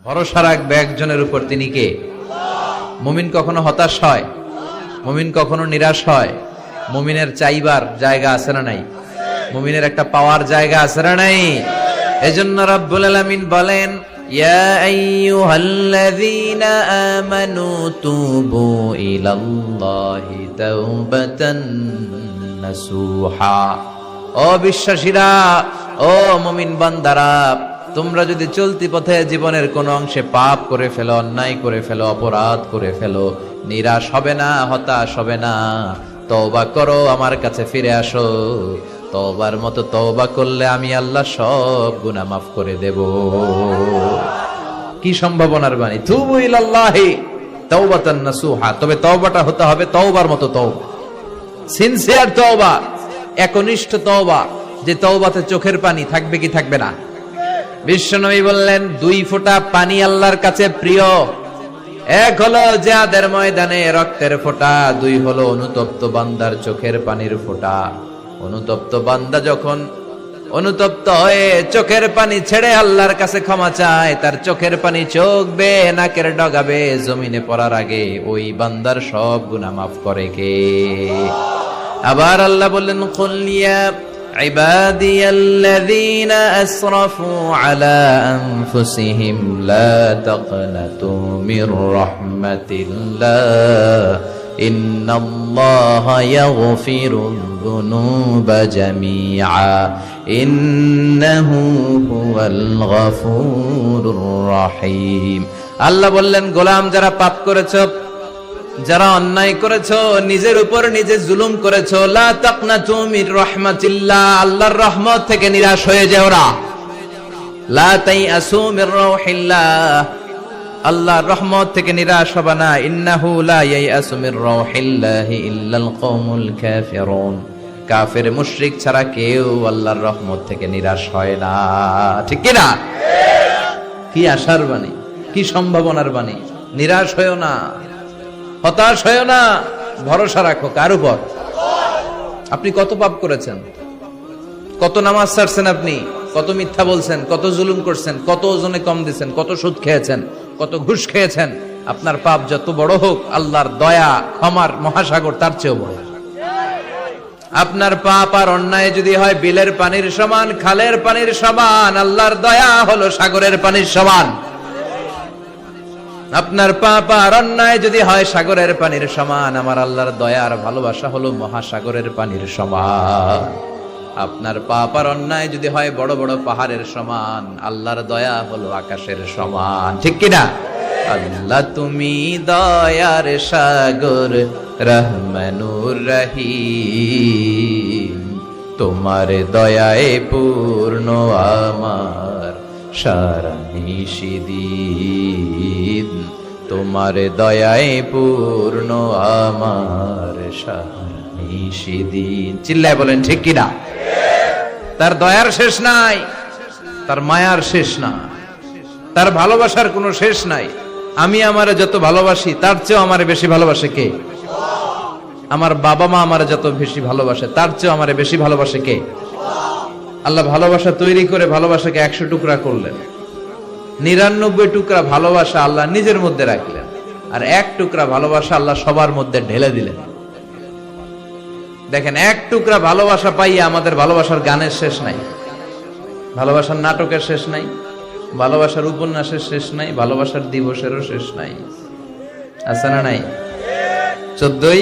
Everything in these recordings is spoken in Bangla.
ভরসা রাখবে একজনের উপর, তিনি কে? মুমিন কখনো হতাশ হয়? মুমিন কখনো নিরাশ হয়? মুমিনের চাইবার জায়গা আছে না নাই? মুমিনের একটা পাওয়ার জায়গা আছে না নাই? এজন্য রাব্বুল আলামিন বলেন, ইয়া আইয়ুহাল্লাযীনা আমানু তুবু ইলাল্লাহি তাওবাতান নাসুহা। ও বিশ্বাসীরা, ও মুমিন বান্দারা, তোমরা যদি চলতি পথে জীবনের কোন অংশে পাপ করে ফেলো, অন্যায় করে ফেলো, অপরাধ করে ফেলো, নিরাশ হবে না, হতাশ হবে না, তওবা করো, আমার কাছে ফিরে আসো। তওবার মতো তওবা করলে আমি আল্লাহ সব গুনাহ মাফ করে দেব। কি সম্ভাবনার বাণী! তুবু ইলাল্লাহি তাওবাতান নাসুহা। তবে তওবাটা হতে হবে তওবার মতো তওবা, সিনসিয়ার তওবা, একনিষ্ঠ তওবা, যে তওবাতে চোখের পানি থাকবে কি থাকবে না? বিশ্বনবী বললেন, 2 ফোঁটা পানি আল্লাহর কাছে প্রিয়। এক হলো জিহাদের ময়দানে রক্তের ফোঁটা, 2 হলো অনুতপ্ত বান্দার চোখের পানির ফোঁটা। অনুতপ্ত বান্দা যখন অনুতপ্ত হয়ে চোখের পানি ছেড়ে আল্লাহর কাছে ক্ষমা চায়, তার চোখের পানি চোখ বেয়ে নাকের ডগাবে জমিনে পড়ার আগে ওই বান্দার সব গুনাহ মাফ করে কে? আবার আল্লাহ বললেন, কুল ইয়া عبادي الذين أسرفوا على أنفسهم لا تقنطوا من رحمة الله إن الله يغفر الذنوب جميعا إنه هو الغفور الرحيم। আল্লাহ বললেন, গোলাম যারা পাপ করেছো, যারা অন্যায় করেছো, নিজের উপর নিজে জুলুম করেছো, লা তাকনাতু মির রাহমাতিল্লাহ, আল্লাহর রহমত থেকে নিরাশ হয়ে যেও না। লা তাইআসু মির রাউহিল্লাহ, আল্লাহর রহমত থেকে নিরাশ হবে না। ইন্নাহু লা ইয়াইআসু মির রাউহিল্লাহি ইল্লাল কওমুল কাফিরুন, কাফের মুশরিক ছাড়া কেউ আল্লাহর রহমত থেকে নিরাশ হয় না। ঠিক কি না? কি আশার বাণী, কি সম্ভাবনার বাণী! নিরাশ হয়ো না, হতাশ হয়ো না, ভরসা রাখো কার উপর? আপনি কত পাপ করেছেন, কত নামাজ ছাড়ছেন, আপনি কত মিথ্যা বলছেন, কত জুলুম করছেন, কত ওজনে কম দিয়েছেন, কত সুদ খেয়েছেন, কত ঘুষ খেয়েছেন। আপনার পাপ যত বড় হোক, আল্লাহর দয়া ক্ষমার মহাসাগর তার চেয়েও বড়। আপনার পাপ আর অন্যায় যদি হয় বিলের পানির সমান, খালের পানির সমান, আল্লাহর দয়া হলো সাগরের পানির সমান। আপনার পাপ আর অন্যায় যদি হয় সাগরের পানির সমান, আমার আল্লাহর দয়া আর ভালোবাসা হলো মহাসাগরের পানির সমান। আপনার পাপ আর অন্যায় যদি হয় বড় বড় পাহাড়ের সমান, আল্লাহর দয়া হলো আকাশের সমান। ঠিক কিনা? আল্লাহ তুমি দয়ার সাগর, রহমানুর রহিম, তোমার দয়ায় পূর্ণ আমার সারা নিশিদিন, তোমার দয়ায় পূর্ণ আমার সারা নিশিদিন। চিল্লায় বলেন ঠিক কিনা? তার দয়ার শেষ নাই, তার মায়ার শেষ নাই, তার ভালোবাসার কোনো শেষ নাই। আমি আমারে যত ভালোবাসি, তার চেয়েও আমারে বেশি ভালোবাসে কে? আমার বাবা মা আমারে যত বেশি ভালোবাসে, তার চেয়েও আমারে বেশি ভালোবাসে কে? আল্লাহ ভালোবাসা তৈরি করে ভালোবাসাকে 100 টুকরা করলেন। 99 টুকরা ভালোবাসা আল্লাহ নিজের মধ্যে রাখলেন, আর 1 টুকরা ভালোবাসা আল্লাহ সবার মধ্যে ঢেলে দিলেন। দেখেন, 1 টুকরা ভালোবাসা পাইয়া আমাদের ভালোবাসার গানের শেষ নাই, ভালোবাসার নাটকের শেষ নাই, ভালোবাসার উপন্যাসের শেষ নাই, ভালোবাসার দিবসেরও শেষ নাই। আছে না নাই? 14ই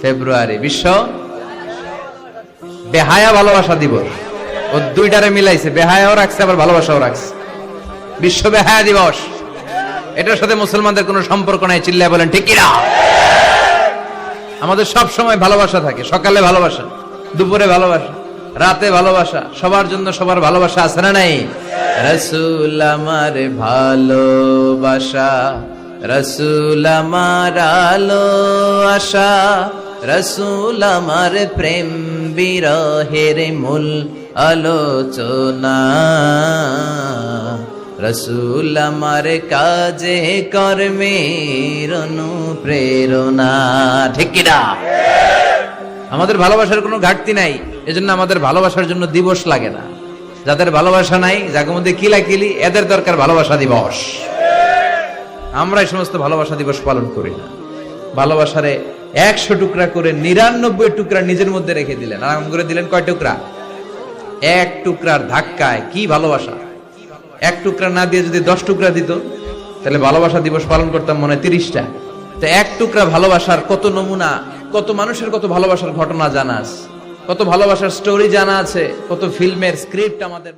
ফেব্রুয়ারি বিশ্ব বেহায়া ভালোবাসা দিবস। ও 2টারে মিলাইছে, বেহায়াও রাখছে আবার ভালোবাসাও রাখছে। বিশ্ব বেহায়া দিবস, এটার সাথে মুসলমানদের কোনো সম্পর্ক নাই। চিল্লায় বলেন ঠিক কিনা? আমাদের সব সময় ভালোবাসা থাকে। সকালে ভালোবাসা, দুপুরে ভালোবাসা, রাতে ভালোবাসা, সবার জন্য সবার ভালোবাসা আছে না নাই? রাসূল আমার ভালোবাসা, রাসূল আমার আলো আশা, রাসূল আমার প্রেম বিরহের মূল আলোচনা, রাসূল আমার কাজে কর্মের অনুপ্রেরণা। ঠিক কিনা? আমাদের ভালোবাসার কোনো ঘাটতি নাই, এজন্য আমাদের ভালোবাসার জন্য দিবস লাগে না। যাদের ভালোবাসা নাই, যাদের মধ্যে কিলাকিলি, এদের দরকার ভালোবাসা দিবস। আমরা এই সমস্ত ভালোবাসা দিবস পালন করি না। ভালোবাসারে 100 টুকরা করে 99 টুকরা নিজের মধ্যে রেখে দিলেন। আরাম করে দিলেন কয় টুকরা? 1 টুকরার ধাক্কায় কি ভালোবাসা! 1 টুকরা না দিয়ে যদি 10 টুকরা দিত, তাহলে ভালোবাসা দিবস পালন করতাম মনে 30টা। তো 1 টুকরা ভালোবাসার কত নমুনা, কত মানুষের কত ভালোবাসার ঘটনা জানা আছে, কত ভালোবাসার স্টোরি জানা আছে, কত ফিল্মের স্ক্রিপ্ট আমাদের